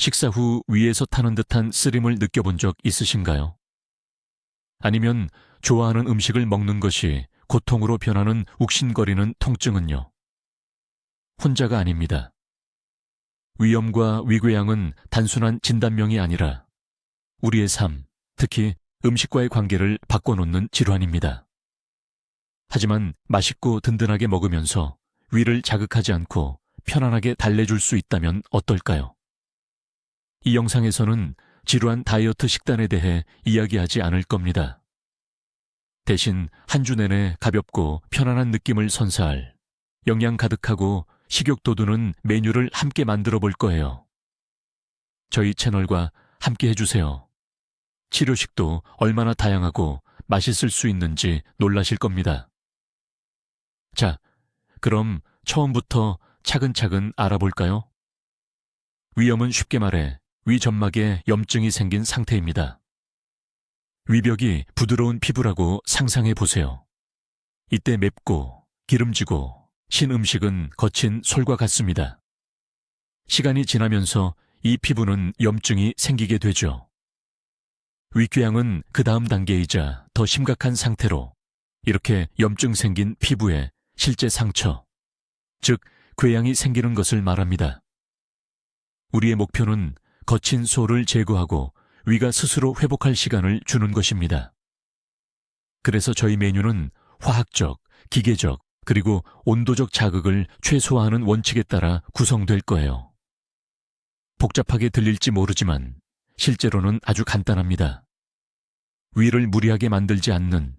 식사 후 위에서 타는 듯한 쓰림을 느껴본 적 있으신가요? 아니면 좋아하는 음식을 먹는 것이 고통으로 변하는 욱신거리는 통증은요? 혼자가 아닙니다. 위염과 위궤양은 단순한 진단명이 아니라 우리의 삶, 특히 음식과의 관계를 바꿔놓는 질환입니다. 하지만 맛있고 든든하게 먹으면서 위를 자극하지 않고 편안하게 달래줄 수 있다면 어떨까요? 이 영상에서는 지루한 다이어트 식단에 대해 이야기하지 않을 겁니다. 대신 한 주 내내 가볍고 편안한 느낌을 선사할 영양 가득하고 식욕 돋우는 메뉴를 함께 만들어 볼 거예요. 저희 채널과 함께 해주세요. 치료식도 얼마나 다양하고 맛있을 수 있는지 놀라실 겁니다. 자, 그럼 처음부터 차근차근 알아볼까요? 위염은 쉽게 말해 위점막에 염증이 생긴 상태입니다. 위벽이 부드러운 피부라고 상상해 보세요. 이때 맵고 기름지고 신 음식은 거친 솔과 같습니다. 시간이 지나면서 이 피부는 염증이 생기게 되죠. 위궤양은 그 다음 단계이자 더 심각한 상태로 이렇게 염증 생긴 피부에 실제 상처, 즉 궤양이 생기는 것을 말합니다. 우리의 목표는 거친 소를 제거하고 위가 스스로 회복할 시간을 주는 것입니다. 그래서 저희 메뉴는 화학적, 기계적, 그리고 온도적 자극을 최소화하는 원칙에 따라 구성될 거예요. 복잡하게 들릴지 모르지만 실제로는 아주 간단합니다. 위를 무리하게 만들지 않는,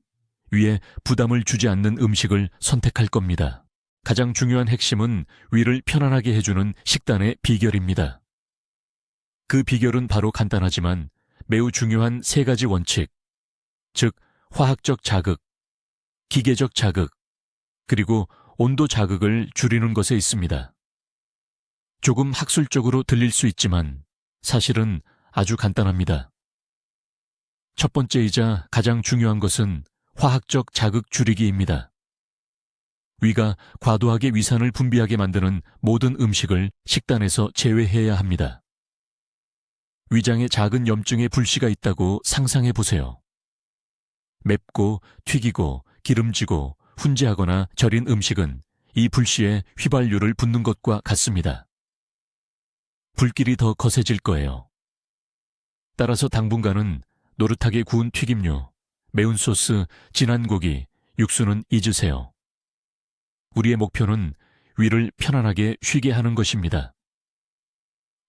위에 부담을 주지 않는 음식을 선택할 겁니다. 가장 중요한 핵심은 위를 편안하게 해주는 식단의 비결입니다. 그 비결은 바로 간단하지만 매우 중요한 세 가지 원칙, 즉 화학적 자극, 기계적 자극, 그리고 온도 자극을 줄이는 것에 있습니다. 조금 학술적으로 들릴 수 있지만 사실은 아주 간단합니다. 첫 번째이자 가장 중요한 것은 화학적 자극 줄이기입니다. 위가 과도하게 위산을 분비하게 만드는 모든 음식을 식단에서 제외해야 합니다. 위장에 작은 염증의 불씨가 있다고 상상해 보세요. 맵고 튀기고 기름지고 훈제하거나 절인 음식은 이 불씨에 휘발유를 붓는 것과 같습니다. 불길이 더 거세질 거예요. 따라서 당분간은 노릇하게 구운 튀김류, 매운 소스, 진한 고기, 육수는 잊으세요. 우리의 목표는 위를 편안하게 쉬게 하는 것입니다.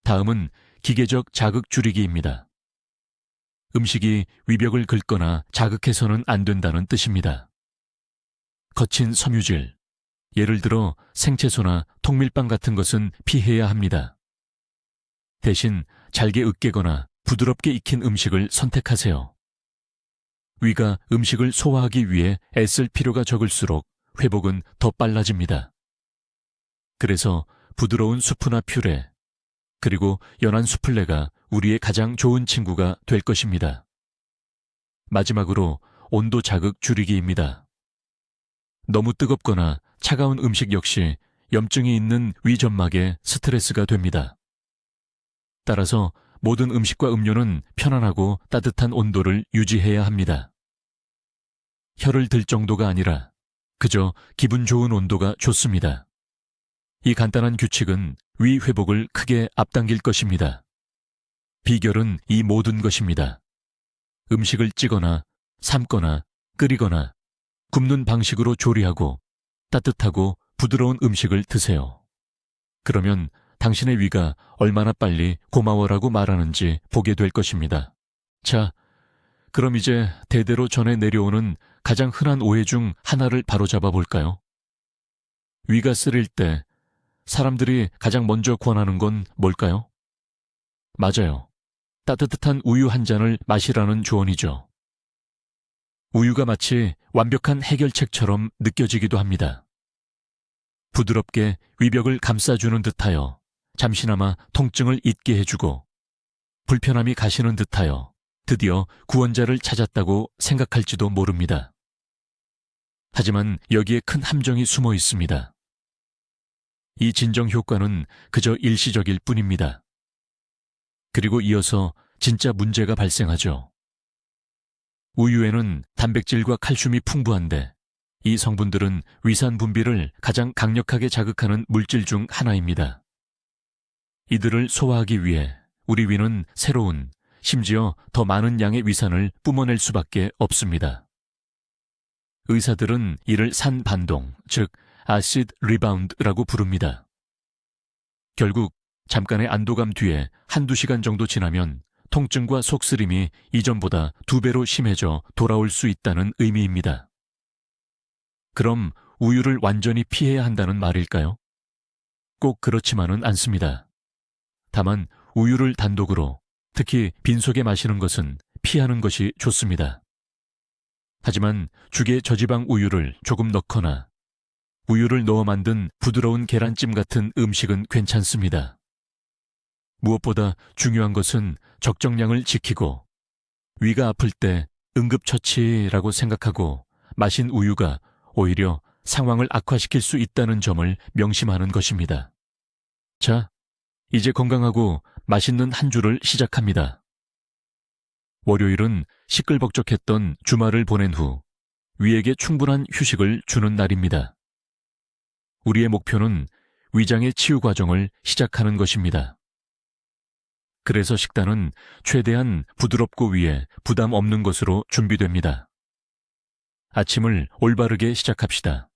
다음은 기계적 자극 줄이기입니다. 음식이 위벽을 긁거나 자극해서는 안 된다는 뜻입니다. 거친 섬유질, 예를 들어 생채소나 통밀빵 같은 것은 피해야 합니다. 대신 잘게 으깨거나 부드럽게 익힌 음식을 선택하세요. 위가 음식을 소화하기 위해 애쓸 필요가 적을수록 회복은 더 빨라집니다. 그래서 부드러운 수프나 퓨레, 그리고 연한 수플레가 우리의 가장 좋은 친구가 될 것입니다. 마지막으로 온도 자극 줄이기입니다. 너무 뜨겁거나 차가운 음식 역시 염증이 있는 위점막에 스트레스가 됩니다. 따라서 모든 음식과 음료는 편안하고 따뜻한 온도를 유지해야 합니다. 혀를 들 정도가 아니라 그저 기분 좋은 온도가 좋습니다. 이 간단한 규칙은 위 회복을 크게 앞당길 것입니다. 비결은 이 모든 것입니다. 음식을 찌거나 삶거나 끓이거나 굽는 방식으로 조리하고 따뜻하고 부드러운 음식을 드세요. 그러면 당신의 위가 얼마나 빨리 고마워라고 말하는지 보게 될 것입니다. 자, 그럼 이제 대대로 전해 내려오는 가장 흔한 오해 중 하나를 바로잡아 볼까요? 위가 쓰릴 때 사람들이 가장 먼저 권하는 건 뭘까요? 맞아요. 따뜻한 우유 한 잔을 마시라는 조언이죠. 우유가 마치 완벽한 해결책처럼 느껴지기도 합니다. 부드럽게 위벽을 감싸주는 듯하여 잠시나마 통증을 잊게 해주고 불편함이 가시는 듯하여 드디어 구원자를 찾았다고 생각할지도 모릅니다. 하지만 여기에 큰 함정이 숨어 있습니다. 이 진정 효과는 그저 일시적일 뿐입니다. 그리고 이어서 진짜 문제가 발생하죠. 우유에는 단백질과 칼슘이 풍부한데 이 성분들은 위산 분비를 가장 강력하게 자극하는 물질 중 하나입니다. 이들을 소화하기 위해 우리 위는 새로운, 심지어 더 많은 양의 위산을 뿜어낼 수밖에 없습니다. 의사들은 이를 산반동, 즉 아시드 리바운드라고 부릅니다. 결국 잠깐의 안도감 뒤에 한두 시간 정도 지나면 통증과 속쓰림이 이전보다 2배로 심해져 돌아올 수 있다는 의미입니다. 그럼 우유를 완전히 피해야 한다는 말일까요? 꼭 그렇지만은 않습니다. 다만 우유를 단독으로, 특히 빈속에 마시는 것은 피하는 것이 좋습니다. 하지만 죽에 저지방 우유를 조금 넣거나 우유를 넣어 만든 부드러운 계란찜 같은 음식은 괜찮습니다. 무엇보다 중요한 것은 적정량을 지키고 위가 아플 때 응급처치라고 생각하고 마신 우유가 오히려 상황을 악화시킬 수 있다는 점을 명심하는 것입니다. 자, 이제 건강하고 맛있는 한 주를 시작합니다. 월요일은 시끌벅적했던 주말을 보낸 후 위에게 충분한 휴식을 주는 날입니다. 우리의 목표는 위장의 치유 과정을 시작하는 것입니다. 그래서 식단은 최대한 부드럽고 위에 부담 없는 것으로 준비됩니다. 아침을 올바르게 시작합시다.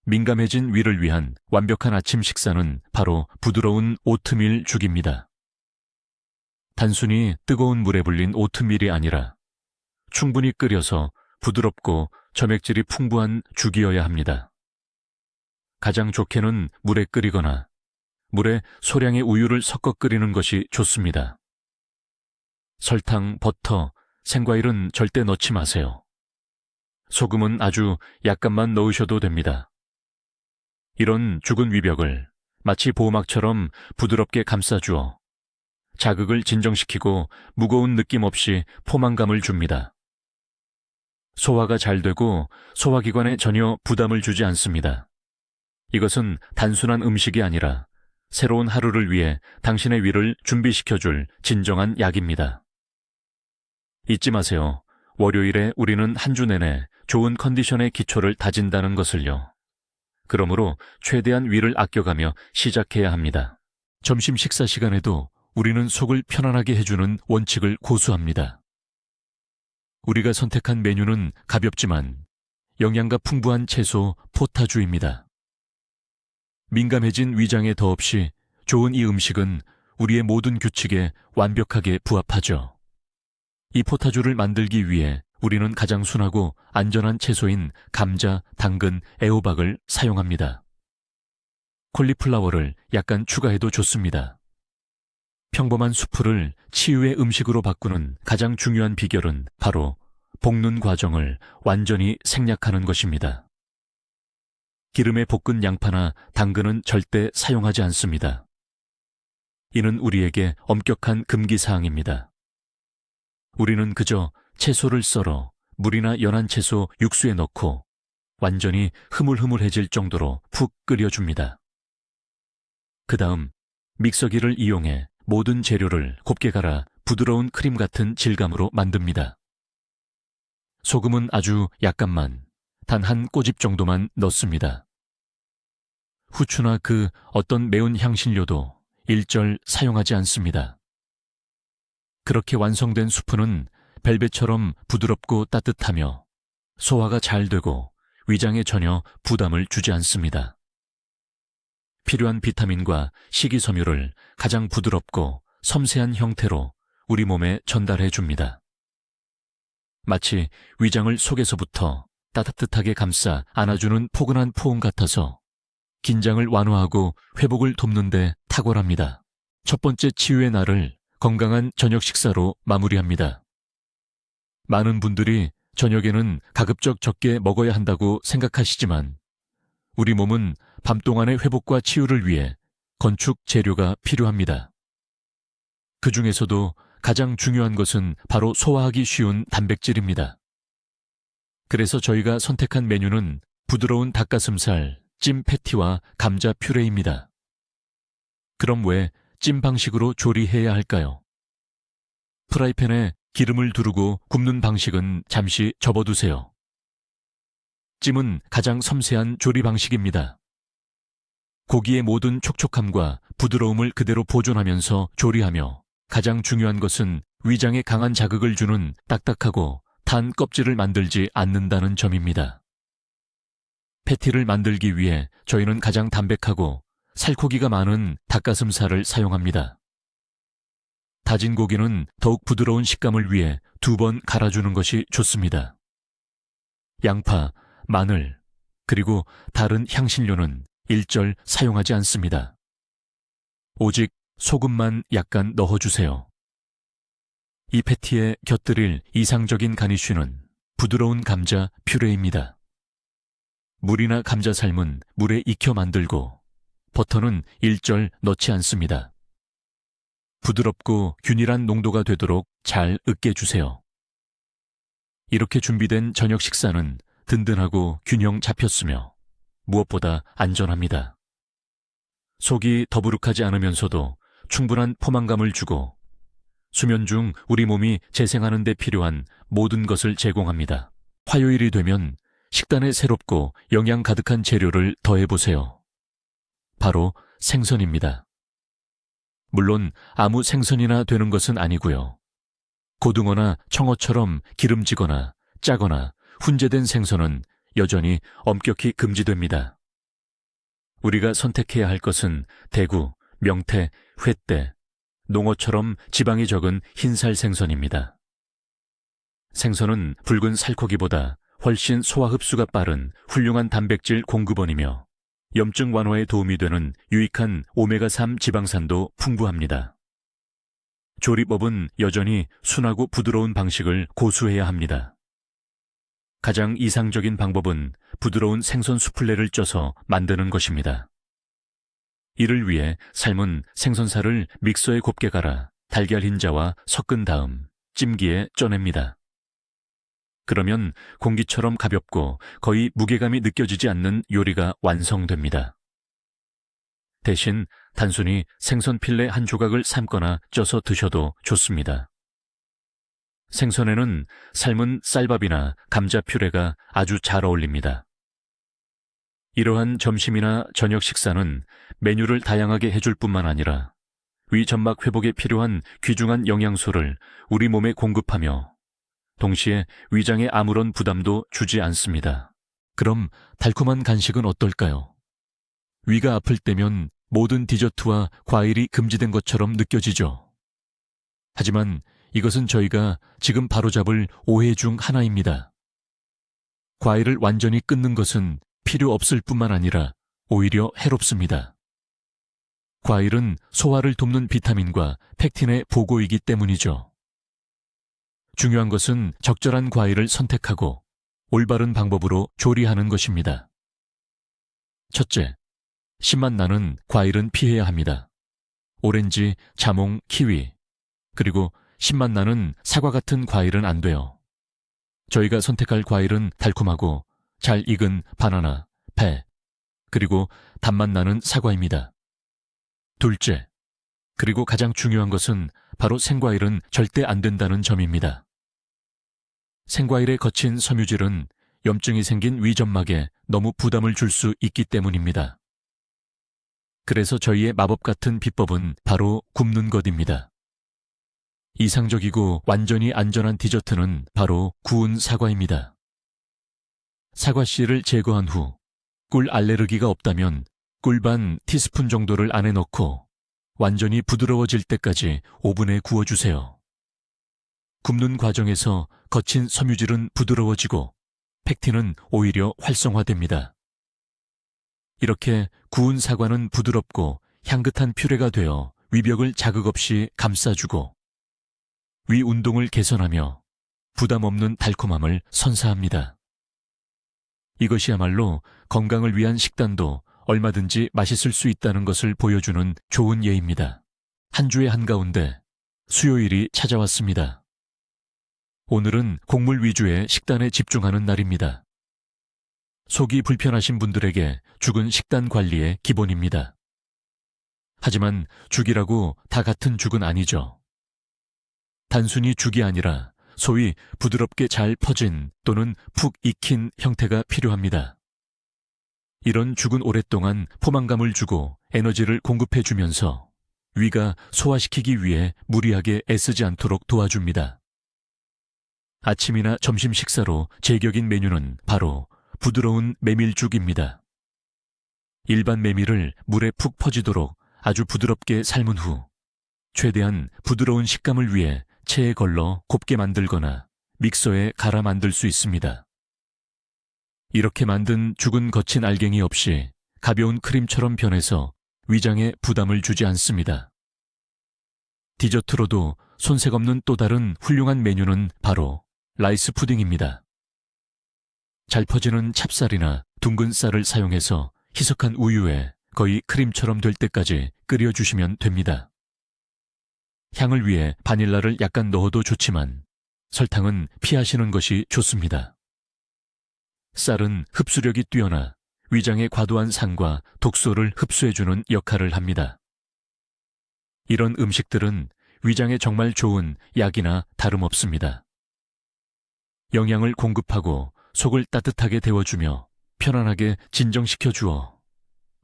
민감해진 위를 위한 완벽한 아침 식사는 바로 부드러운 오트밀 죽입니다. 단순히 뜨거운 물에 불린 오트밀이 아니라 충분히 끓여서 부드럽고 점액질이 풍부한 죽이어야 합니다. 가장 좋게는 물에 끓이거나 물에 소량의 우유를 섞어 끓이는 것이 좋습니다. 설탕, 버터, 생과일은 절대 넣지 마세요. 소금은 아주 약간만 넣으셔도 됩니다. 이런 죽은 위벽을 마치 보호막처럼 부드럽게 감싸주어 자극을 진정시키고 무거운 느낌 없이 포만감을 줍니다. 소화가 잘 되고 소화기관에 전혀 부담을 주지 않습니다. 이것은 단순한 음식이 아니라 새로운 하루를 위해 당신의 위를 준비시켜줄 진정한 약입니다. 잊지 마세요. 월요일에 우리는 한 주 내내 좋은 컨디션의 기초를 다진다는 것을요. 그러므로 최대한 위를 아껴가며 시작해야 합니다. 점심 식사 시간에도 우리는 속을 편안하게 해주는 원칙을 고수합니다. 우리가 선택한 메뉴는 가볍지만 영양가 풍부한 채소 포타주입니다. 민감해진 위장에 더없이 좋은 이 음식은 우리의 모든 규칙에 완벽하게 부합하죠. 이 포타주를 만들기 위해 우리는 가장 순하고 안전한 채소인 감자, 당근, 애호박을 사용합니다. 콜리플라워를 약간 추가해도 좋습니다. 평범한 수프를 치유의 음식으로 바꾸는 가장 중요한 비결은 바로 볶는 과정을 완전히 생략하는 것입니다. 기름에 볶은 양파나 당근은 절대 사용하지 않습니다. 이는 우리에게 엄격한 금기사항입니다. 우리는 그저 채소를 썰어 물이나 연한 채소 육수에 넣고 완전히 흐물흐물해질 정도로 푹 끓여줍니다. 그 다음 믹서기를 이용해 모든 재료를 곱게 갈아 부드러운 크림 같은 질감으로 만듭니다. 소금은 아주 약간만, 단 한 꼬집 정도만 넣습니다. 후추나 그 어떤 매운 향신료도 일절 사용하지 않습니다. 그렇게 완성된 수프는 벨벳처럼 부드럽고 따뜻하며 소화가 잘 되고 위장에 전혀 부담을 주지 않습니다. 필요한 비타민과 식이섬유를 가장 부드럽고 섬세한 형태로 우리 몸에 전달해 줍니다. 마치 위장을 속에서부터 따뜻하게 감싸 안아주는 포근한 포옹 같아서 긴장을 완화하고 회복을 돕는 데 탁월합니다. 첫 번째 치유의 날을 건강한 저녁 식사로 마무리합니다. 많은 분들이 저녁에는 가급적 적게 먹어야 한다고 생각하시지만 우리 몸은 밤 동안의 회복과 치유를 위해 건축 재료가 필요합니다. 그 중에서도 가장 중요한 것은 바로 소화하기 쉬운 단백질입니다. 그래서 저희가 선택한 메뉴는 부드러운 닭가슴살, 찜 패티와 감자 퓨레입니다. 그럼 왜 찜 방식으로 조리해야 할까요? 프라이팬에 기름을 두르고 굽는 방식은 잠시 접어두세요. 찜은 가장 섬세한 조리 방식입니다. 고기의 모든 촉촉함과 부드러움을 그대로 보존하면서 조리하며 가장 중요한 것은 위장에 강한 자극을 주는 딱딱하고 탄 껍질을 만들지 않는다는 점입니다. 패티를 만들기 위해 저희는 가장 담백하고 살코기가 많은 닭가슴살을 사용합니다. 다진 고기는 더욱 부드러운 식감을 위해 2번 갈아주는 것이 좋습니다. 양파, 마늘, 그리고 다른 향신료는 일절 사용하지 않습니다. 오직 소금만 약간 넣어주세요. 이 패티에 곁들일 이상적인 가니쉬는 부드러운 감자 퓨레입니다. 물이나 감자살은 물에 익혀 만들고 버터는 일절 넣지 않습니다. 부드럽고 균일한 농도가 되도록 잘 으깨주세요. 이렇게 준비된 저녁 식사는 든든하고 균형 잡혔으며 무엇보다 안전합니다. 속이 더부룩하지 않으면서도 충분한 포만감을 주고 수면 중 우리 몸이 재생하는 데 필요한 모든 것을 제공합니다. 화요일이 되면 식단에 새롭고 영양 가득한 재료를 더해보세요. 바로 생선입니다. 물론 아무 생선이나 되는 것은 아니고요. 고등어나 청어처럼 기름지거나 짜거나 훈제된 생선은 여전히 엄격히 금지됩니다. 우리가 선택해야 할 것은 대구, 명태, 횟대, 농어처럼 지방이 적은 흰살 생선입니다. 생선은 붉은 살코기보다 훨씬 소화 흡수가 빠른 훌륭한 단백질 공급원이며 염증 완화에 도움이 되는 유익한 오메가3 지방산도 풍부합니다. 조리법은 여전히 순하고 부드러운 방식을 고수해야 합니다. 가장 이상적인 방법은 부드러운 생선 수플레를 쪄서 만드는 것입니다. 이를 위해 삶은 생선살을 믹서에 곱게 갈아 달걀 흰자와 섞은 다음 찜기에 쪄냅니다. 그러면 공기처럼 가볍고 거의 무게감이 느껴지지 않는 요리가 완성됩니다. 대신 단순히 생선 필레 한 조각을 삶거나 쪄서 드셔도 좋습니다. 생선에는 삶은 쌀밥이나 감자 퓨레가 아주 잘 어울립니다. 이러한 점심이나 저녁 식사는 메뉴를 다양하게 해줄 뿐만 아니라 위 점막 회복에 필요한 귀중한 영양소를 우리 몸에 공급하며 동시에 위장에 아무런 부담도 주지 않습니다. 그럼 달콤한 간식은 어떨까요? 위가 아플 때면 모든 디저트와 과일이 금지된 것처럼 느껴지죠. 하지만 이것은 저희가 지금 바로잡을 오해 중 하나입니다. 과일을 완전히 끊는 것은 필요 없을 뿐만 아니라 오히려 해롭습니다. 과일은 소화를 돕는 비타민과 팩틴의 보고이기 때문이죠. 중요한 것은 적절한 과일을 선택하고 올바른 방법으로 조리하는 것입니다. 첫째, 신맛 나는 과일은 피해야 합니다. 오렌지, 자몽, 키위, 그리고 신맛 나는 사과 같은 과일은 안 돼요. 저희가 선택할 과일은 달콤하고 잘 익은 바나나, 배, 그리고 단맛 나는 사과입니다. 둘째, 그리고 가장 중요한 것은 바로 생과일은 절대 안 된다는 점입니다. 생과일의 거친 섬유질은 염증이 생긴 위점막에 너무 부담을 줄 수 있기 때문입니다. 그래서 저희의 마법 같은 비법은 바로 굽는 것입니다. 이상적이고 완전히 안전한 디저트는 바로 구운 사과입니다. 사과 씨를 제거한 후 꿀 알레르기가 없다면 꿀 반 티스푼 정도를 안에 넣고 완전히 부드러워질 때까지 오븐에 구워주세요. 굽는 과정에서 거친 섬유질은 부드러워지고 팩틴은 오히려 활성화됩니다. 이렇게 구운 사과는 부드럽고 향긋한 퓨레가 되어 위벽을 자극 없이 감싸주고 위 운동을 개선하며 부담 없는 달콤함을 선사합니다. 이것이야말로 건강을 위한 식단도 얼마든지 맛있을 수 있다는 것을 보여주는 좋은 예입니다. 한 주의 한가운데 수요일이 찾아왔습니다. 오늘은 곡물 위주의 식단에 집중하는 날입니다. 속이 불편하신 분들에게 죽은 식단 관리의 기본입니다. 하지만 죽이라고 다 같은 죽은 아니죠. 단순히 죽이 아니라 소위 부드럽게 잘 퍼진 또는 푹 익힌 형태가 필요합니다. 이런 죽은 오랫동안 포만감을 주고 에너지를 공급해주면서 위가 소화시키기 위해 무리하게 애쓰지 않도록 도와줍니다. 아침이나 점심 식사로 제격인 메뉴는 바로 부드러운 메밀죽입니다. 일반 메밀을 물에 푹 퍼지도록 아주 부드럽게 삶은 후 최대한 부드러운 식감을 위해 체에 걸러 곱게 만들거나 믹서에 갈아 만들 수 있습니다. 이렇게 만든 죽은 거친 알갱이 없이 가벼운 크림처럼 변해서 위장에 부담을 주지 않습니다. 디저트로도 손색 없는 또 다른 훌륭한 메뉴는 바로 라이스 푸딩입니다. 잘 퍼지는 찹쌀이나 둥근 쌀을 사용해서 희석한 우유에 거의 크림처럼 될 때까지 끓여주시면 됩니다. 향을 위해 바닐라를 약간 넣어도 좋지만 설탕은 피하시는 것이 좋습니다. 쌀은 흡수력이 뛰어나 위장의 과도한 산과 독소를 흡수해주는 역할을 합니다. 이런 음식들은 위장에 정말 좋은 약이나 다름없습니다. 영양을 공급하고 속을 따뜻하게 데워주며 편안하게 진정시켜 주어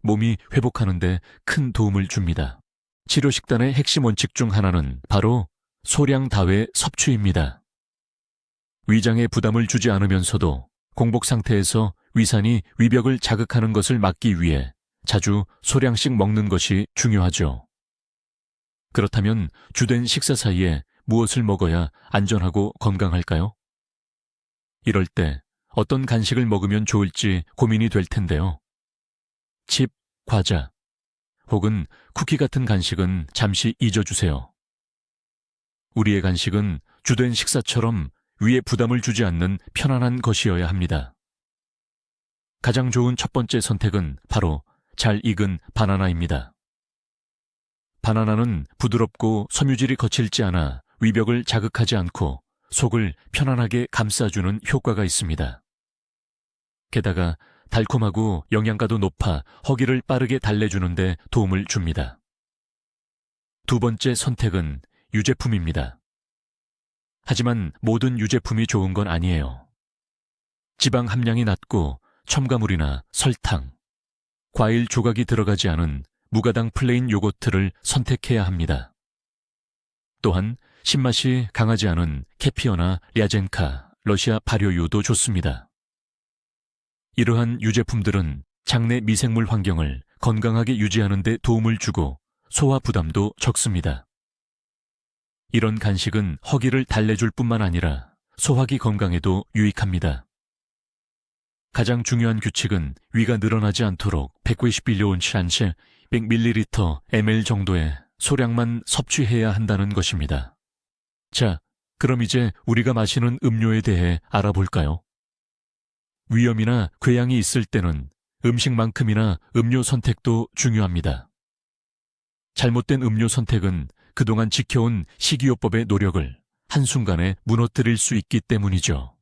몸이 회복하는 데 큰 도움을 줍니다. 치료식단의 핵심 원칙 중 하나는 바로 소량 다회 섭취입니다. 위장에 부담을 주지 않으면서도 공복 상태에서 위산이 위벽을 자극하는 것을 막기 위해 자주 소량씩 먹는 것이 중요하죠. 그렇다면 주된 식사 사이에 무엇을 먹어야 안전하고 건강할까요? 이럴 때 어떤 간식을 먹으면 좋을지 고민이 될 텐데요. 칩, 과자, 혹은 쿠키 같은 간식은 잠시 잊어주세요. 우리의 간식은 주된 식사처럼 위에 부담을 주지 않는 편안한 것이어야 합니다. 가장 좋은 첫 번째 선택은 바로 잘 익은 바나나입니다. 바나나는 부드럽고 섬유질이 거칠지 않아 위벽을 자극하지 않고 속을 편안하게 감싸주는 효과가 있습니다. 게다가 달콤하고 영양가도 높아 허기를 빠르게 달래주는 데 도움을 줍니다. 두 번째 선택은 유제품입니다. 하지만 모든 유제품이 좋은 건 아니에요. 지방 함량이 낮고 첨가물이나 설탕, 과일 조각이 들어가지 않은 무가당 플레인 요거트를 선택해야 합니다. 또한 신맛이 강하지 않은 케피어나 랴젠카, 러시아 발효유도 좋습니다. 이러한 유제품들은 장내 미생물 환경을 건강하게 유지하는 데 도움을 주고 소화 부담도 적습니다. 이런 간식은 허기를 달래줄 뿐만 아니라 소화기 건강에도 유익합니다. 가장 중요한 규칙은 위가 늘어나지 않도록 190빌리온 100ml ml 정도의 소량만 섭취해야 한다는 것입니다. 자, 그럼 이제 우리가 마시는 음료에 대해 알아볼까요? 위염이나 궤양이 있을 때는 음식만큼이나 음료 선택도 중요합니다. 잘못된 음료 선택은 그동안 지켜온 식이요법의 노력을 한순간에 무너뜨릴 수 있기 때문이죠.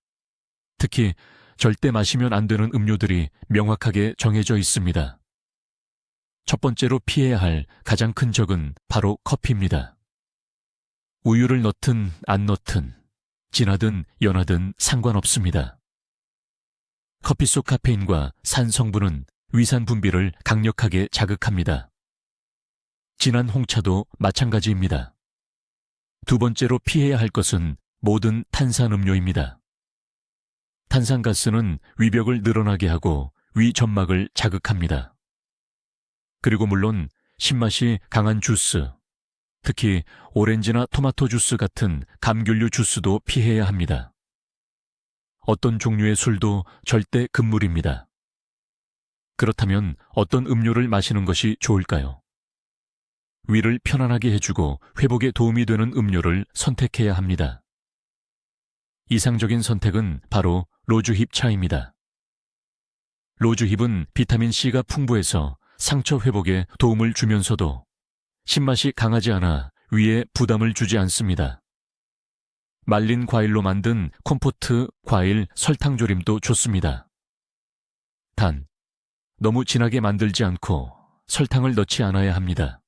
특히 절대 마시면 안 되는 음료들이 명확하게 정해져 있습니다. 첫 번째로 피해야 할 가장 큰 적은 바로 커피입니다. 우유를 넣든 안 넣든 진하든 연하든 상관없습니다. 커피 속 카페인과 산 성분은 위산 분비를 강력하게 자극합니다. 진한 홍차도 마찬가지입니다. 두 번째로 피해야 할 것은 모든 탄산음료입니다. 탄산가스는 위벽을 늘어나게 하고 위 점막을 자극합니다. 그리고 물론 신맛이 강한 주스, 특히 오렌지나 토마토 주스 같은 감귤류 주스도 피해야 합니다. 어떤 종류의 술도 절대 금물입니다. 그렇다면 어떤 음료를 마시는 것이 좋을까요? 위를 편안하게 해주고 회복에 도움이 되는 음료를 선택해야 합니다. 이상적인 선택은 바로 로즈힙 차입니다. 로즈힙은 비타민C가 풍부해서 상처 회복에 도움을 주면서도 신맛이 강하지 않아 위에 부담을 주지 않습니다. 말린 과일로 만든 콤포트, 과일, 설탕조림도 좋습니다. 단, 너무 진하게 만들지 않고 설탕을 넣지 않아야 합니다.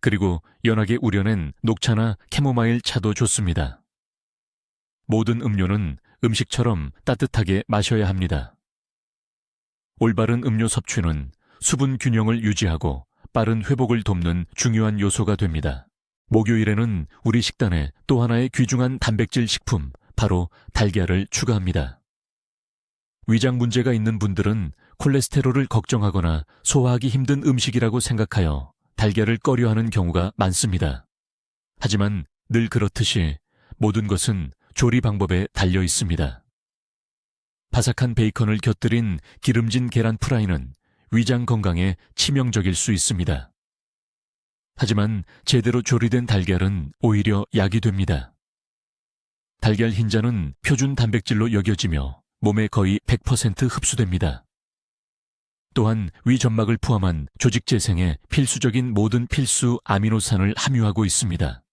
그리고 연하게 우려낸 녹차나 캐모마일 차도 좋습니다. 모든 음료는 음식처럼 따뜻하게 마셔야 합니다. 올바른 음료 섭취는 수분 균형을 유지하고 빠른 회복을 돕는 중요한 요소가 됩니다. 목요일에는 우리 식단에 또 하나의 귀중한 단백질 식품, 바로 달걀을 추가합니다. 위장 문제가 있는 분들은 콜레스테롤을 걱정하거나 소화하기 힘든 음식이라고 생각하여 달걀을 꺼려하는 경우가 많습니다. 하지만 늘 그렇듯이 모든 것은 조리 방법에 달려 있습니다. 바삭한 베이컨을 곁들인 기름진 계란 프라이는 위장 건강에 치명적일 수 있습니다. 하지만 제대로 조리된 달걀은 오히려 약이 됩니다. 달걀 흰자는 표준 단백질로 여겨지며 몸에 거의 100% 흡수됩니다. 또한 위 점막을 포함한 조직 재생에 필수적인 모든 필수 아미노산을 함유하고 있습니다.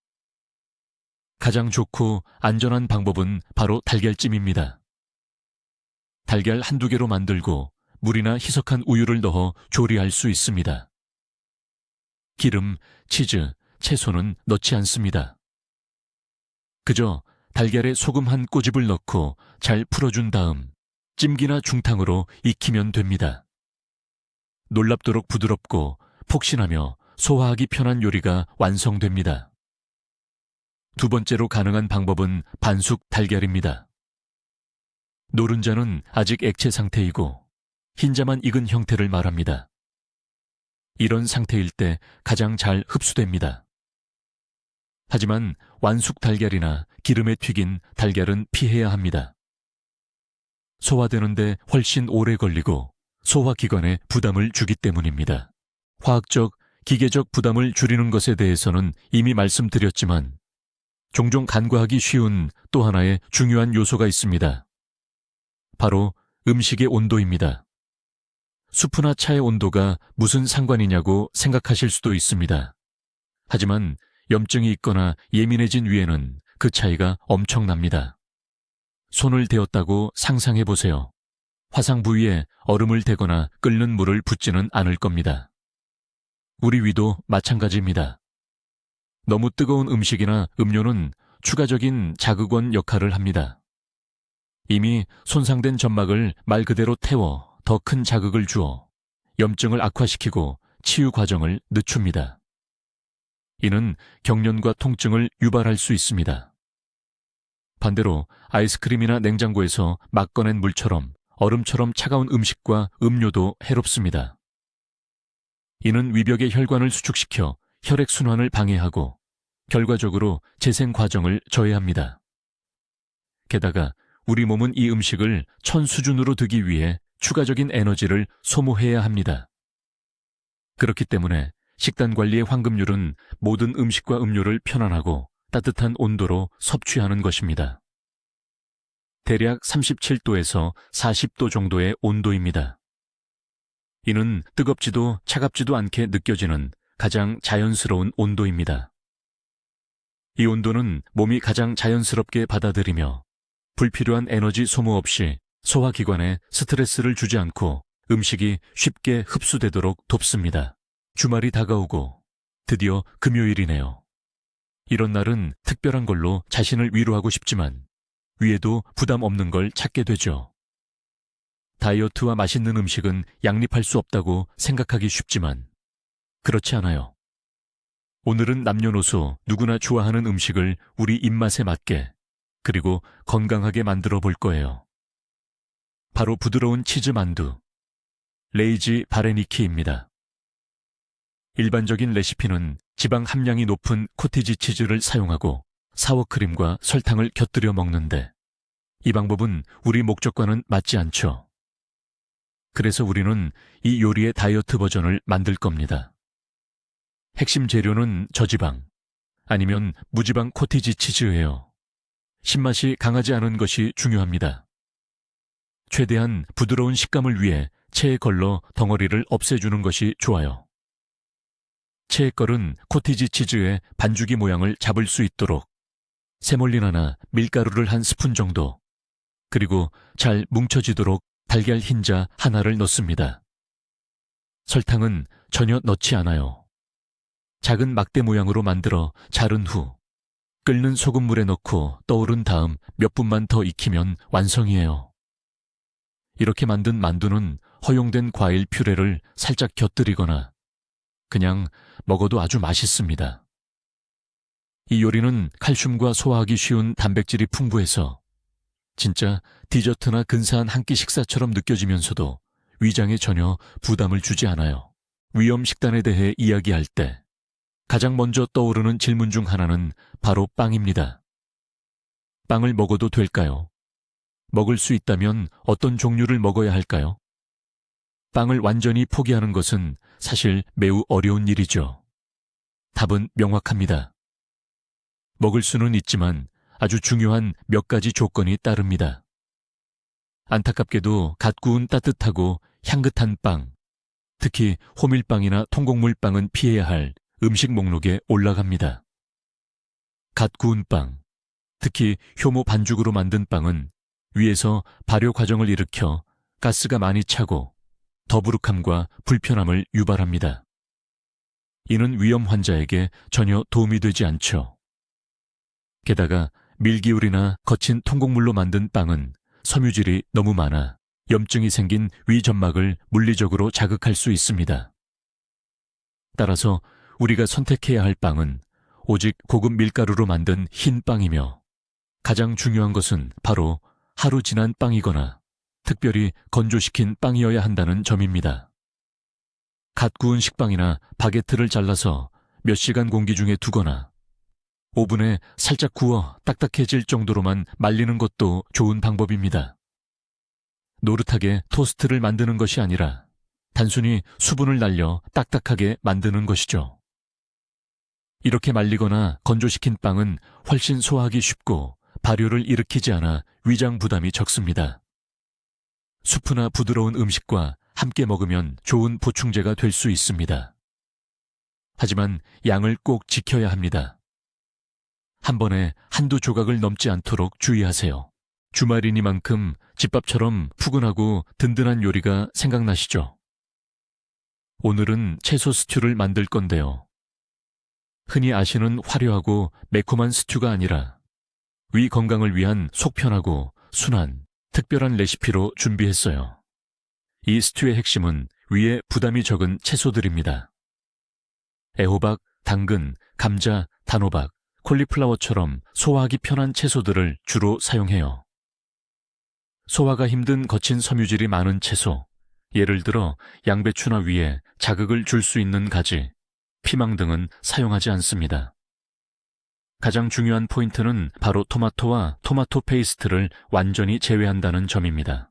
가장 좋고 안전한 방법은 바로 달걀찜입니다. 달걀 한두 개로 만들고 물이나 희석한 우유를 넣어 조리할 수 있습니다. 기름, 치즈, 채소는 넣지 않습니다. 그저 달걀에 소금 한 꼬집을 넣고 잘 풀어준 다음 찜기나 중탕으로 익히면 됩니다. 놀랍도록 부드럽고 폭신하며 소화하기 편한 요리가 완성됩니다. 두 번째로 가능한 방법은 반숙 달걀입니다. 노른자는 아직 액체 상태이고 흰자만 익은 형태를 말합니다. 이런 상태일 때 가장 잘 흡수됩니다. 하지만 완숙 달걀이나 기름에 튀긴 달걀은 피해야 합니다. 소화되는데 훨씬 오래 걸리고 소화기관에 부담을 주기 때문입니다. 화학적, 기계적 부담을 줄이는 것에 대해서는 이미 말씀드렸지만 종종 간과하기 쉬운 또 하나의 중요한 요소가 있습니다. 바로 음식의 온도입니다. 수프나 차의 온도가 무슨 상관이냐고 생각하실 수도 있습니다. 하지만 염증이 있거나 예민해진 위에는 그 차이가 엄청납니다. 손을 대었다고 상상해 보세요. 화상 부위에 얼음을 대거나 끓는 물을 붓지는 않을 겁니다. 우리 위도 마찬가지입니다. 너무 뜨거운 음식이나 음료는 추가적인 자극원 역할을 합니다. 이미 손상된 점막을 말 그대로 태워 더 큰 자극을 주어 염증을 악화시키고 치유 과정을 늦춥니다. 이는 경련과 통증을 유발할 수 있습니다. 반대로 아이스크림이나 냉장고에서 막 꺼낸 물처럼 얼음처럼 차가운 음식과 음료도 해롭습니다. 이는 위벽의 혈관을 수축시켜 혈액순환을 방해하고 결과적으로 재생 과정을 저해합니다. 게다가 우리 몸은 이 음식을 천 수준으로 두기 위해 추가적인 에너지를 소모해야 합니다. 그렇기 때문에 식단 관리의 황금률은 모든 음식과 음료를 편안하고 따뜻한 온도로 섭취하는 것입니다. 대략 37도에서 40도 정도의 온도입니다. 이는 뜨겁지도 차갑지도 않게 느껴지는 가장 자연스러운 온도입니다. 이 온도는 몸이 가장 자연스럽게 받아들이며 불필요한 에너지 소모 없이 소화기관에 스트레스를 주지 않고 음식이 쉽게 흡수되도록 돕습니다. 주말이 다가오고 드디어 금요일이네요. 이런 날은 특별한 걸로 자신을 위로하고 싶지만 위에도 부담 없는 걸 찾게 되죠. 다이어트와 맛있는 음식은 양립할 수 없다고 생각하기 쉽지만 그렇지 않아요. 오늘은 남녀노소 누구나 좋아하는 음식을 우리 입맛에 맞게 그리고 건강하게 만들어 볼 거예요. 바로 부드러운 치즈 만두, 레이지 바레니키입니다. 일반적인 레시피는 지방 함량이 높은 코티지 치즈를 사용하고 사워크림과 설탕을 곁들여 먹는데 이 방법은 우리 목적과는 맞지 않죠. 그래서 우리는 이 요리의 다이어트 버전을 만들 겁니다. 핵심 재료는 저지방, 아니면 무지방 코티지 치즈예요. 신맛이 강하지 않은 것이 중요합니다. 최대한 부드러운 식감을 위해 체에 걸러 덩어리를 없애주는 것이 좋아요. 체에 걸은 코티지 치즈의 반죽이 모양을 잡을 수 있도록 세몰린 밀가루를 한 스푼 정도, 그리고 잘 뭉쳐지도록 달걀 흰자 하나를 넣습니다. 설탕은 전혀 넣지 않아요. 작은 막대 모양으로 만들어 자른 후 끓는 소금물에 넣고 떠오른 다음 몇 분만 더 익히면 완성이에요. 이렇게 만든 만두는 허용된 과일 퓨레를 살짝 곁들이거나 그냥 먹어도 아주 맛있습니다. 이 요리는 칼슘과 소화하기 쉬운 단백질이 풍부해서 진짜 디저트나 근사한 한 끼 식사처럼 느껴지면서도 위장에 전혀 부담을 주지 않아요. 위험 식단에 대해 이야기할 때 가장 먼저 떠오르는 질문 중 하나는 바로 빵입니다. 빵을 먹어도 될까요? 먹을 수 있다면 어떤 종류를 먹어야 할까요? 빵을 완전히 포기하는 것은 사실 매우 어려운 일이죠. 답은 명확합니다. 먹을 수는 있지만 아주 중요한 몇 가지 조건이 따릅니다. 안타깝게도 갓 구운 따뜻하고 향긋한 빵, 특히 호밀빵이나 통곡물빵은 피해야 할 음식 목록에 올라갑니다. 갓 구운 빵, 특히 효모 반죽으로 만든 빵은 위에서 발효 과정을 일으켜 가스가 많이 차고 더부룩함과 불편함을 유발합니다. 이는 위험 환자에게 전혀 도움이 되지 않죠. 게다가 밀기울이나 거친 통곡물로 만든 빵은 섬유질이 너무 많아 염증이 생긴 위 점막을 물리적으로 자극할 수 있습니다. 따라서 우리가 선택해야 할 빵은 오직 고급 밀가루로 만든 흰 빵이며 가장 중요한 것은 바로 하루 지난 빵이거나 특별히 건조시킨 빵이어야 한다는 점입니다. 갓 구운 식빵이나 바게트를 잘라서 몇 시간 공기 중에 두거나 오븐에 살짝 구워 딱딱해질 정도로만 말리는 것도 좋은 방법입니다. 노릇하게 토스트를 만드는 것이 아니라 단순히 수분을 날려 딱딱하게 만드는 것이죠. 이렇게 말리거나 건조시킨 빵은 훨씬 소화하기 쉽고 발효를 일으키지 않아 위장 부담이 적습니다. 수프나 부드러운 음식과 함께 먹으면 좋은 보충제가 될 수 있습니다. 하지만 양을 꼭 지켜야 합니다. 한 번에 한두 조각을 넘지 않도록 주의하세요. 주말이니만큼 집밥처럼 푸근하고 든든한 요리가 생각나시죠? 오늘은 채소 스튜를 만들 건데요. 흔히 아시는 화려하고 매콤한 스튜가 아니라 위 건강을 위한 속편하고 순한 특별한 레시피로 준비했어요. 이 스튜의 핵심은 위에 부담이 적은 채소들입니다. 애호박, 당근, 감자, 단호박, 콜리플라워처럼 소화하기 편한 채소들을 주로 사용해요. 소화가 힘든 거친 섬유질이 많은 채소, 예를 들어 양배추나 위에 자극을 줄 수 있는 가지, 피망 등은 사용하지 않습니다. 가장 중요한 포인트는 바로 토마토와 토마토 페이스트를 완전히 제외한다는 점입니다.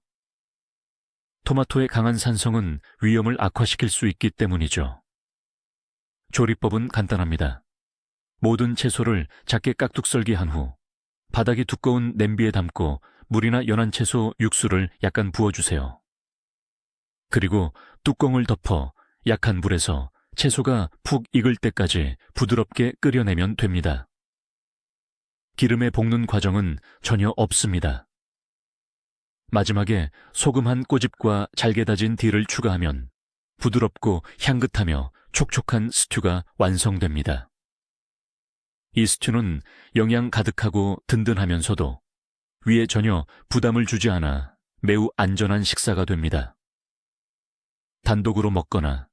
토마토의 강한 산성은 위염을 악화시킬 수 있기 때문이죠. 조리법은 간단합니다. 모든 채소를 작게 깍둑썰기한 후 바닥이 두꺼운 냄비에 담고 물이나 연한 채소 육수를 약간 부어주세요. 그리고 뚜껑을 덮어 약한 불에서 채소가 푹 익을 때까지 부드럽게 끓여내면 됩니다. 기름에 볶는 과정은 전혀 없습니다. 마지막에 소금 한 꼬집과 잘게 다진 딜을 추가하면 부드럽고 향긋하며 촉촉한 스튜가 완성됩니다. 이 스튜는 영양 가득하고 든든하면서도 위에 전혀 부담을 주지 않아 매우 안전한 식사가 됩니다. 단독으로 먹거나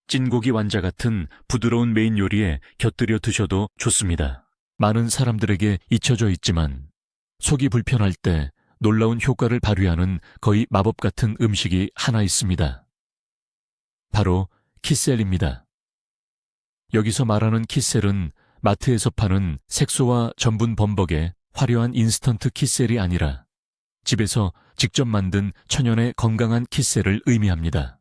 찐고기 완자 같은 부드러운 메인 요리에 곁들여 드셔도 좋습니다. 많은 사람들에게 잊혀져 있지만 속이 불편할 때 놀라운 효과를 발휘하는 거의 마법 같은 음식이 하나 있습니다. 바로 키셀입니다. 여기서 말하는 키셀은 마트에서 파는 색소와 전분 범벅의 화려한 인스턴트 키셀이 아니라 집에서 직접 만든 천연의 건강한 키셀을 의미합니다.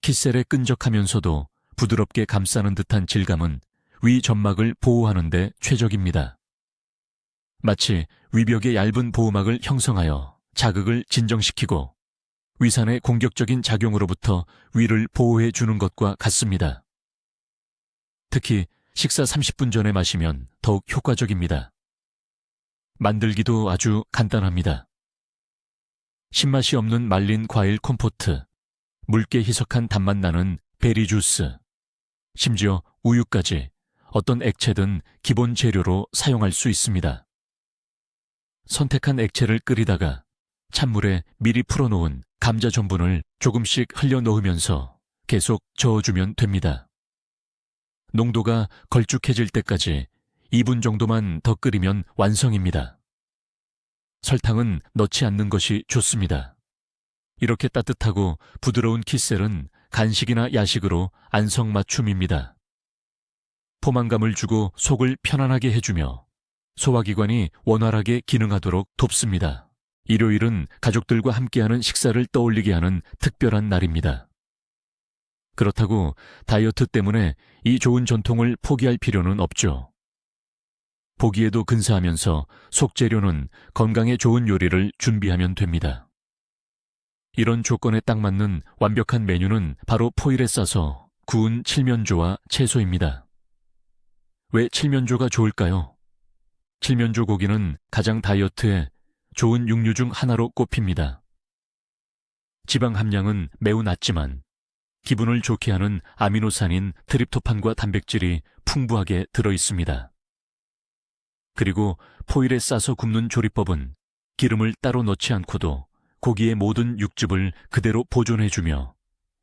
키셀의 끈적하면서도 부드럽게 감싸는 듯한 질감은 위 점막을 보호하는 데 최적입니다. 마치 위벽의 얇은 보호막을 형성하여 자극을 진정시키고 위산의 공격적인 작용으로부터 위를 보호해 주는 것과 같습니다. 특히 식사 30분 전에 마시면 더욱 효과적입니다. 만들기도 아주 간단합니다. 신맛이 없는 말린 과일 콤포트, 묽게 희석한 단맛 나는 베리 주스, 심지어 우유까지 어떤 액체든 기본 재료로 사용할 수 있습니다. 선택한 액체를 끓이다가 찬물에 미리 풀어놓은 감자 전분을 조금씩 흘려 넣으면서 계속 저어주면 됩니다. 농도가 걸쭉해질 때까지 2분 정도만 더 끓이면 완성입니다. 설탕은 넣지 않는 것이 좋습니다. 이렇게 따뜻하고 부드러운 키셀은 간식이나 야식으로 안성맞춤입니다. 포만감을 주고 속을 편안하게 해주며 소화기관이 원활하게 기능하도록 돕습니다. 일요일은 가족들과 함께하는 식사를 떠올리게 하는 특별한 날입니다. 그렇다고 다이어트 때문에 이 좋은 전통을 포기할 필요는 없죠. 보기에도 근사하면서 속재료는 건강에 좋은 요리를 준비하면 됩니다. 이런 조건에 딱 맞는 완벽한 메뉴는 바로 포일에 싸서 구운 칠면조와 채소입니다. 왜 칠면조가 좋을까요? 칠면조 고기는 가장 다이어트에 좋은 육류 중 하나로 꼽힙니다. 지방 함량은 매우 낮지만 기분을 좋게 하는 아미노산인 트립토판과 단백질이 풍부하게 들어있습니다. 그리고 포일에 싸서 굽는 조리법은 기름을 따로 넣지 않고도 고기의 모든 육즙을 그대로 보존해주며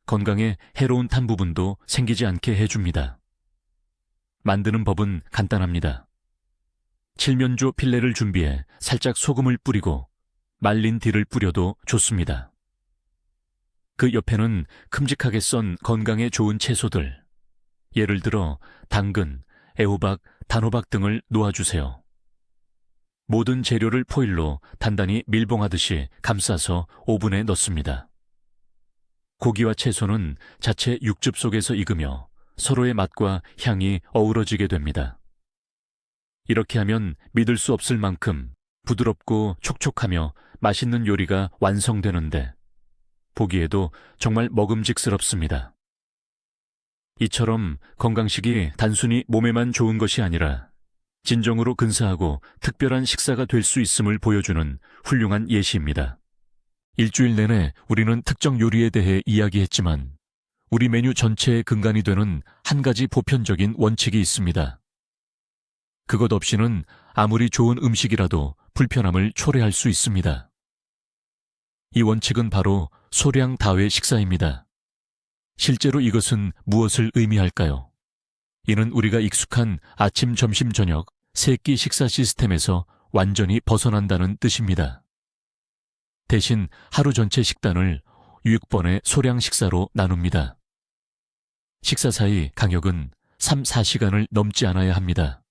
건강에 해로운 탄 부분도 생기지 않게 해줍니다. 만드는 법은 간단합니다. 칠면조 필레를 준비해 살짝 소금을 뿌리고 말린 딜을 뿌려도 좋습니다. 그 옆에는 큼직하게 썬 건강에 좋은 채소들, 예를 들어 당근, 애호박, 단호박 등을 놓아주세요. 모든 재료를 포일로 단단히 밀봉하듯이 감싸서 오븐에 넣습니다. 고기와 채소는 자체 육즙 속에서 익으며 서로의 맛과 향이 어우러지게 됩니다. 이렇게 하면 믿을 수 없을 만큼 부드럽고 촉촉하며 맛있는 요리가 완성되는데 보기에도 정말 먹음직스럽습니다. 이처럼 건강식이 단순히 몸에만 좋은 것이 아니라 진정으로 근사하고 특별한 식사가 될 수 있음을 보여주는 훌륭한 예시입니다. 일주일 내내 우리는 특정 요리에 대해 이야기했지만 우리 메뉴 전체의 근간이 되는 한 가지 보편적인 원칙이 있습니다. 그것 없이는 아무리 좋은 음식이라도 불편함을 초래할 수 있습니다. 이 원칙은 바로 소량 다회 식사입니다. 실제로 이것은 무엇을 의미할까요? 이는 우리가 익숙한 아침, 점심, 저녁, 세 끼 식사 시스템에서 완전히 벗어난다는 뜻입니다. 대신 하루 전체 식단을 6번의 소량 식사로 나눕니다. 식사 사이 간격은 3, 4시간을 넘지 않아야 합니다.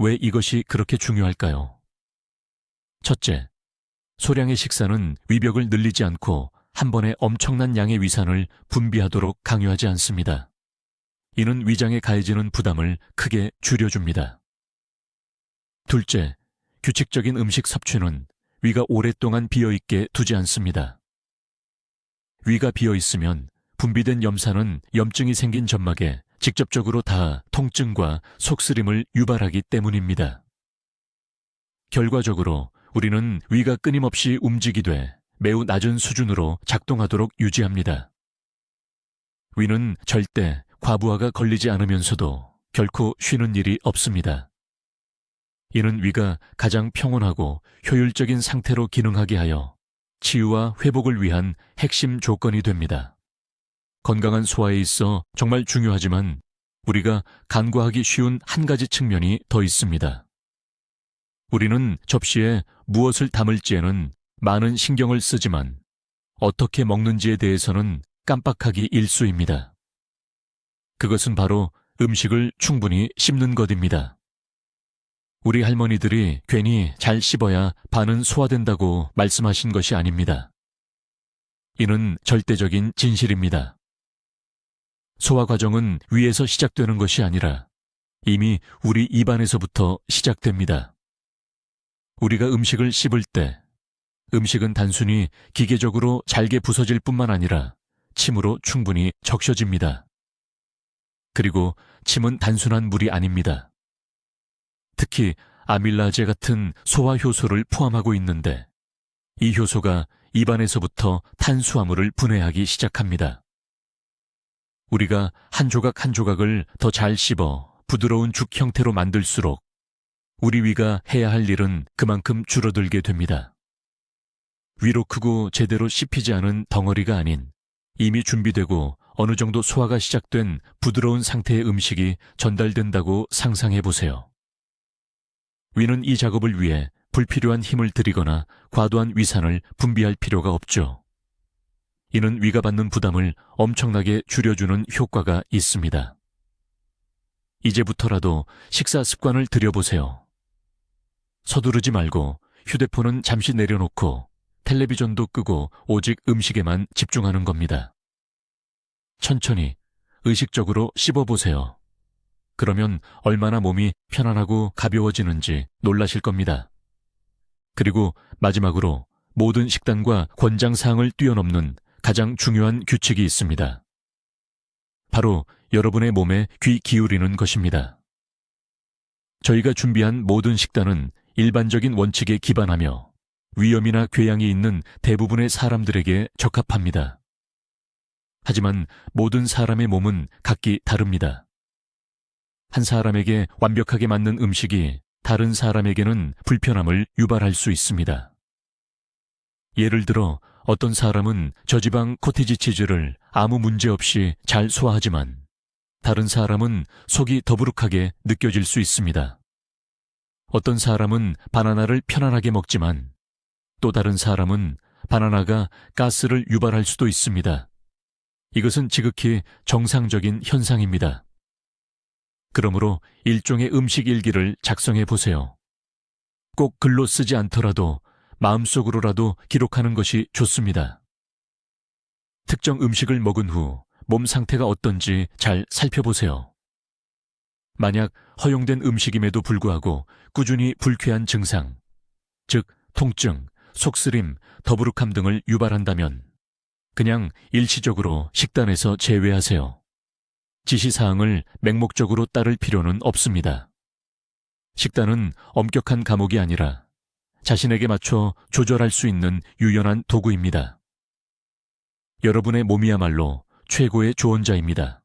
왜 이것이 그렇게 중요할까요? 첫째, 소량의 식사는 위벽을 늘리지 않고 한 번에 엄청난 양의 위산을 분비하도록 강요하지 않습니다. 이는 위장에 가해지는 부담을 크게 줄여줍니다. 둘째, 규칙적인 음식 섭취는 위가 오랫동안 비어있게 두지 않습니다. 위가 비어있으면 분비된 염산은 염증이 생긴 점막에 직접적으로 닿아 통증과 속쓰림을 유발하기 때문입니다. 결과적으로 우리는 위가 끊임없이 움직이되 매우 낮은 수준으로 작동하도록 유지합니다. 위는 절대 과부하가 걸리지 않으면서도 결코 쉬는 일이 없습니다. 이는 위가 가장 평온하고 효율적인 상태로 기능하게 하여 치유와 회복을 위한 핵심 조건이 됩니다. 건강한 소화에 있어 정말 중요하지만 우리가 간과하기 쉬운 한 가지 측면이 더 있습니다. 우리는 접시에 무엇을 담을지에는 많은 신경을 쓰지만 어떻게 먹는지에 대해서는 깜빡하기 일쑤입니다. 그것은 바로 음식을 충분히 씹는 것입니다. 우리 할머니들이 괜히 잘 씹어야 반은 소화된다고 말씀하신 것이 아닙니다. 이는 절대적인 진실입니다. 소화 과정은 위에서 시작되는 것이 아니라 이미 우리 입안에서부터 시작됩니다. 우리가 음식을 씹을 때 음식은 단순히 기계적으로 잘게 부서질 뿐만 아니라 침으로 충분히 적셔집니다. 그리고 침은 단순한 물이 아닙니다. 특히 아밀라제 같은 소화 효소를 포함하고 있는데 이 효소가 입안에서부터 탄수화물을 분해하기 시작합니다. 우리가 한 조각 한 조각을 더 잘 씹어 부드러운 죽 형태로 만들수록 우리 위가 해야 할 일은 그만큼 줄어들게 됩니다. 위로 크고 제대로 씹히지 않은 덩어리가 아닌 이미 준비되고 어느 정도 소화가 시작된 부드러운 상태의 음식이 전달된다고 상상해 보세요. 위는 이 작업을 위해 불필요한 힘을 들이거나 과도한 위산을 분비할 필요가 없죠. 이는 위가 받는 부담을 엄청나게 줄여주는 효과가 있습니다. 이제부터라도 식사 습관을 들여보세요. 서두르지 말고 휴대폰은 잠시 내려놓고 텔레비전도 끄고 오직 음식에만 집중하는 겁니다. 천천히 의식적으로 씹어보세요. 그러면 얼마나 몸이 편안하고 가벼워지는지 놀라실 겁니다. 그리고 마지막으로 모든 식단과 권장사항을 뛰어넘는 가장 중요한 규칙이 있습니다. 바로 여러분의 몸에 귀 기울이는 것입니다. 저희가 준비한 모든 식단은 일반적인 원칙에 기반하며 위염이나 궤양이 있는 대부분의 사람들에게 적합합니다. 하지만 모든 사람의 몸은 각기 다릅니다. 한 사람에게 완벽하게 맞는 음식이 다른 사람에게는 불편함을 유발할 수 있습니다. 예를 들어 어떤 사람은 저지방 코티지 치즈를 아무 문제 없이 잘 소화하지만 다른 사람은 속이 더부룩하게 느껴질 수 있습니다. 어떤 사람은 바나나를 편안하게 먹지만 또 다른 사람은 바나나가 가스를 유발할 수도 있습니다. 이것은 지극히 정상적인 현상입니다. 그러므로 일종의 음식 일기를 작성해 보세요. 꼭 글로 쓰지 않더라도 마음속으로라도 기록하는 것이 좋습니다. 특정 음식을 먹은 후 몸 상태가 어떤지 잘 살펴보세요. 만약 허용된 음식임에도 불구하고 꾸준히 불쾌한 증상, 즉 통증, 속쓰림, 더부룩함 등을 유발한다면 그냥 일시적으로 식단에서 제외하세요. 지시사항을 맹목적으로 따를 필요는 없습니다. 식단은 엄격한 감옥이 아니라 자신에게 맞춰 조절할 수 있는 유연한 도구입니다. 여러분의 몸이야말로 최고의 조언자입니다.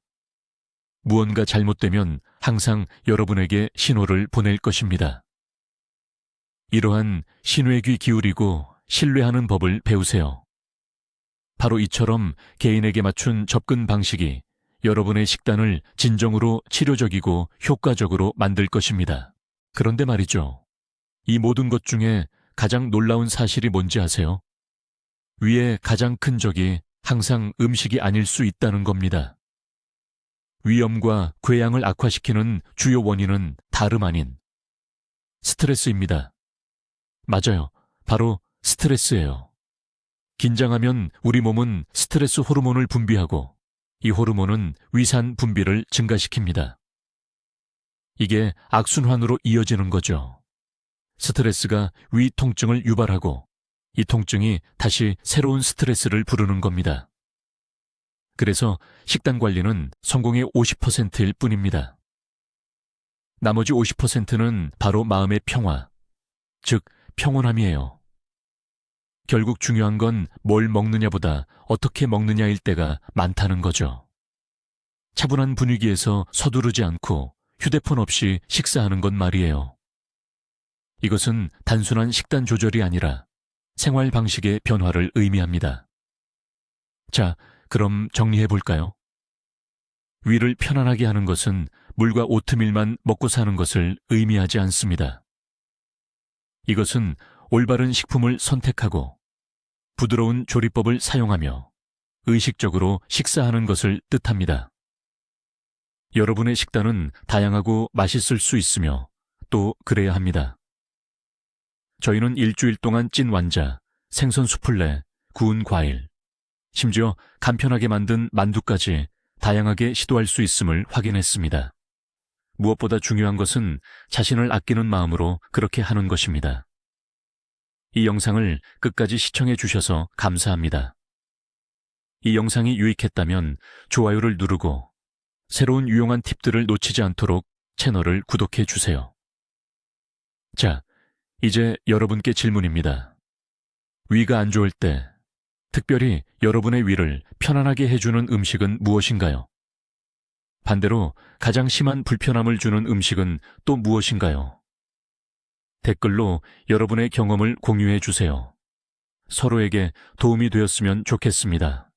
무언가 잘못되면 항상 여러분에게 신호를 보낼 것입니다. 이러한 신호에 귀 기울이고 신뢰하는 법을 배우세요. 바로 이처럼 개인에게 맞춘 접근 방식이 여러분의 식단을 진정으로 치료적이고 효과적으로 만들 것입니다. 그런데 말이죠. 이 모든 것 중에 가장 놀라운 사실이 뭔지 아세요? 위의 가장 큰 적이 항상 음식이 아닐 수 있다는 겁니다. 위염과 궤양을 악화시키는 주요 원인은 다름 아닌 스트레스입니다. 맞아요. 바로 스트레스예요. 긴장하면 우리 몸은 스트레스 호르몬을 분비하고 이 호르몬은 위산 분비를 증가시킵니다. 이게 악순환으로 이어지는 거죠. 스트레스가 위 통증을 유발하고 이 통증이 다시 새로운 스트레스를 부르는 겁니다. 그래서 식단 관리는 성공의 50%일 뿐입니다. 나머지 50%는 바로 마음의 평화, 즉 평온함이에요. 결국 중요한 건 뭘 먹느냐보다 어떻게 먹느냐일 때가 많다는 거죠. 차분한 분위기에서 서두르지 않고 휴대폰 없이 식사하는 건 말이에요. 이것은 단순한 식단 조절이 아니라 생활 방식의 변화를 의미합니다. 자, 그럼 정리해 볼까요? 위를 편안하게 하는 것은 물과 오트밀만 먹고 사는 것을 의미하지 않습니다. 이것은 올바른 식품을 선택하고 부드러운 조리법을 사용하며 의식적으로 식사하는 것을 뜻합니다. 여러분의 식단은 다양하고 맛있을 수 있으며 또 그래야 합니다. 저희는 일주일 동안 찐 완자, 생선 수플레, 구운 과일, 심지어 간편하게 만든 만두까지 다양하게 시도할 수 있음을 확인했습니다. 무엇보다 중요한 것은 자신을 아끼는 마음으로 그렇게 하는 것입니다. 이 영상을 끝까지 시청해 주셔서 감사합니다. 이 영상이 유익했다면 좋아요를 누르고 새로운 유용한 팁들을 놓치지 않도록 채널을 구독해 주세요. 자, 이제 여러분께 질문입니다. 위가 안 좋을 때, 특별히 여러분의 위를 편안하게 해주는 음식은 무엇인가요? 반대로 가장 심한 불편함을 주는 음식은 또 무엇인가요? 댓글로 여러분의 경험을 공유해 주세요. 서로에게 도움이 되었으면 좋겠습니다.